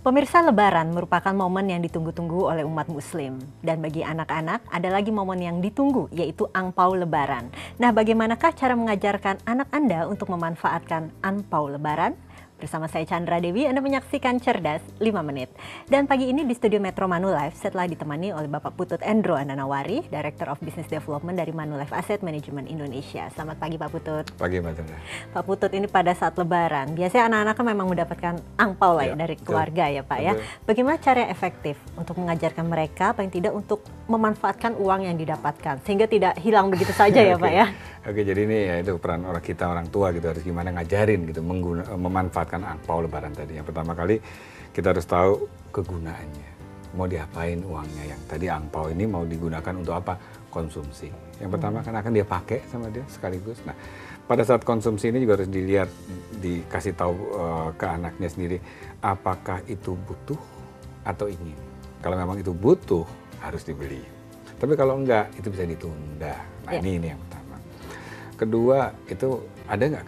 Pemirsa, Lebaran merupakan momen yang ditunggu-tunggu oleh umat Muslim. Dan bagi anak-anak, ada lagi momen yang ditunggu, yaitu angpau Lebaran. Nah, bagaimanakah cara mengajarkan anak Anda untuk memanfaatkan angpau Lebaran? Bersama saya Chandra Dewi, Anda menyaksikan Cerdas 5 Menit. Dan pagi ini di studio Metro Manulife, setelah ditemani oleh Bapak Putut Endro Ananawari, Director of Business Development dari Manulife Asset Management Indonesia. Selamat pagi Pak Putut. Pagi Mbak Chandra. Pak Putut, ini pada saat Lebaran, biasanya anak-anak kan memang mendapatkan angpau lah ya, dari keluarga ya Pak ya. Bagaimana cara efektif untuk mengajarkan mereka, paling tidak untuk memanfaatkan uang yang didapatkan, sehingga tidak hilang begitu saja ya Pak ya? Oke, jadi ini ya itu peran orang tua gitu, harus gimana ngajarin gitu, memanfaatkan angpau Lebaran tadi. Yang pertama kali kita harus tahu kegunaannya, mau diapain uangnya. Yang tadi angpau ini mau digunakan untuk apa? Konsumsi. Yang pertama kan akan dia pakai sama dia sekaligus. Nah, pada saat konsumsi ini juga harus dilihat, dikasih tahu ke anaknya sendiri, apakah itu butuh atau ingin. Kalau memang itu butuh, harus dibeli. Tapi kalau enggak, itu bisa ditunda. Nah, ini yang pertama. Kedua, itu ada nggak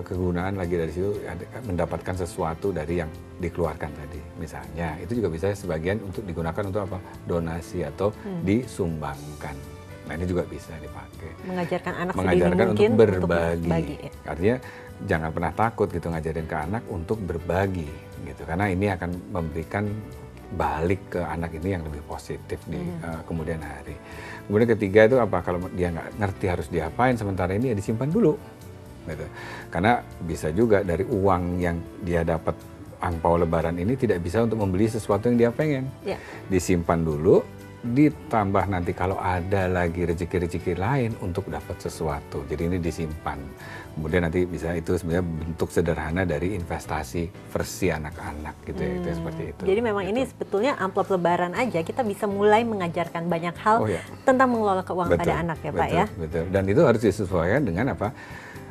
kegunaan lagi dari situ, mendapatkan sesuatu dari yang dikeluarkan tadi. Misalnya, itu juga bisa sebagian untuk digunakan untuk apa? Donasi atau disumbangkan. Nah, ini juga bisa dipakai. Mengajarkan anak untuk berbagi. Artinya, jangan pernah takut gitu ngajarin ke anak untuk berbagi gitu. Karena ini akan memberikan balik ke anak ini yang lebih positif di kemudian hari. Kemudian ketiga itu apa? Kalau dia nggak ngerti harus diapain sementara ini, ya disimpan dulu. Gitu. Karena bisa juga dari uang yang dia dapat angpau Lebaran ini tidak bisa untuk membeli sesuatu yang dia pengen. Disimpan dulu, ditambah nanti kalau ada lagi rezeki-rezeki lain untuk dapat sesuatu. Jadi ini disimpan. Kemudian nanti bisa, itu sebenarnya bentuk sederhana dari investasi versi anak-anak gitu ya, itu seperti itu. Jadi memang ini sebetulnya amplop Lebaran aja kita bisa mulai mengajarkan banyak hal tentang mengelola keuangan pada anak ya Pak ya. Betul. Dan itu harus disesuaikan dengan apa?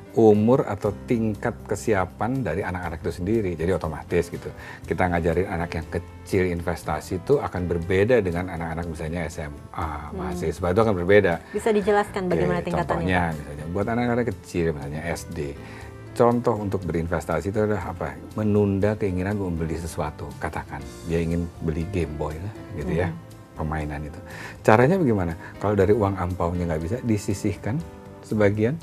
Umur atau tingkat kesiapan dari anak-anak itu sendiri. Jadi otomatis gitu. Kita ngajarin anak yang kecil investasi itu akan berbeda dengan anak-anak misalnya SMA, mahasiswa, itu akan berbeda. Bisa dijelaskan bagaimana tingkatannya? Contohnya misalnya buat anak-anak kecil misalnya SD. Contoh untuk berinvestasi itu adalah apa? Menunda keinginan membeli sesuatu. Katakan dia ingin beli Game Boy lah gitu ya, permainan itu. Caranya bagaimana? Kalau dari uang ampaunya nggak bisa, disisihkan sebagian.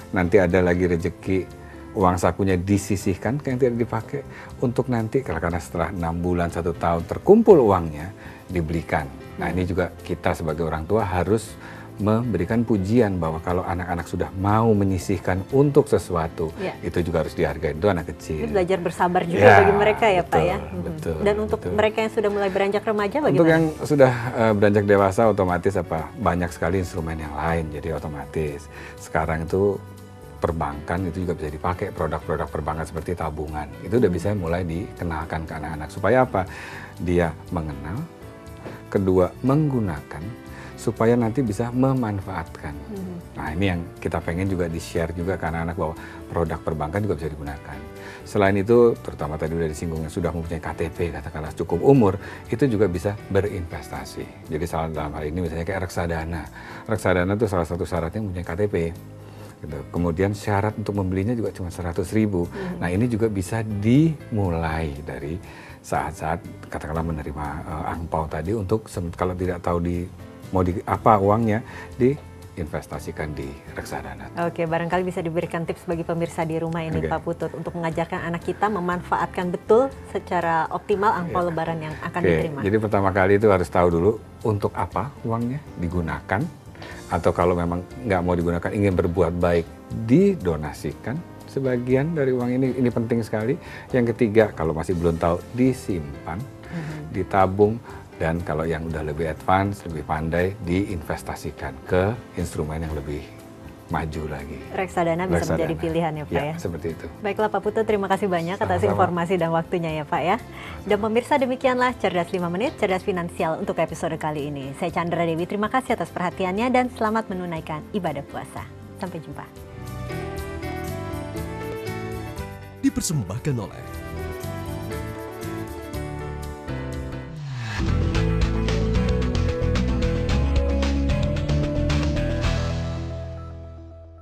Nanti ada lagi rezeki, uang sakunya disisihkan yang tidak dipakai untuk nanti karena setelah 6 bulan 1 tahun terkumpul uangnya dibelikan. Nah, ini juga kita sebagai orang tua harus memberikan pujian bahwa kalau anak-anak sudah mau menyisihkan untuk sesuatu, itu juga harus dihargai. Itu anak kecil. Ini belajar bersabar juga bagi mereka ya Pak ya. Betul. Dan untuk mereka yang sudah mulai beranjak remaja bagaimana? Untuk yang sudah beranjak dewasa otomatis banyak sekali instrumen yang lain. Jadi otomatis sekarang itu perbankan itu juga bisa dipakai, produk-produk perbankan seperti tabungan. Itu udah bisa mulai dikenalkan ke anak-anak. Supaya apa? Dia mengenal, kedua menggunakan, supaya nanti bisa memanfaatkan. Nah, ini yang kita pengen juga di-share juga ke anak-anak bahwa produk perbankan juga bisa digunakan. Selain itu, terutama tadi udah disinggung yang sudah mempunyai KTP, katakanlah cukup umur, itu juga bisa berinvestasi. Jadi dalam hal ini misalnya kayak reksadana. Reksadana itu salah satu syaratnya mempunyai KTP. Gitu. Kemudian syarat untuk membelinya juga cuma 100.000. Nah, ini juga bisa dimulai dari saat-saat katakanlah menerima angpau tadi untuk kalau tidak tahu mau di apa uangnya, diinvestasikan di reksadana. Oke, barangkali bisa diberikan tips bagi pemirsa di rumah ini Pak Putut untuk mengajarkan anak kita memanfaatkan betul secara optimal angpau Lebaran yang akan diterima. Jadi pertama kali itu harus tahu dulu untuk apa uangnya digunakan. Atau kalau memang nggak mau digunakan, ingin berbuat baik, didonasikan sebagian dari uang ini penting sekali. Yang ketiga, kalau masih belum tahu, disimpan, ditabung, dan kalau yang udah lebih advance, lebih pandai, diinvestasikan ke instrumen yang lebih maju lagi. Reksadana bisa menjadi pilihan ya Pak ya? Seperti itu. Baiklah Pak Putut, terima kasih banyak atas informasi dan waktunya ya Pak ya. Dan pemirsa, demikianlah Cerdas 5 Menit, Cerdas Finansial untuk episode kali ini. Saya Chandra Dewi, terima kasih atas perhatiannya dan selamat menunaikan ibadah puasa. Sampai jumpa. Dipersembahkan oleh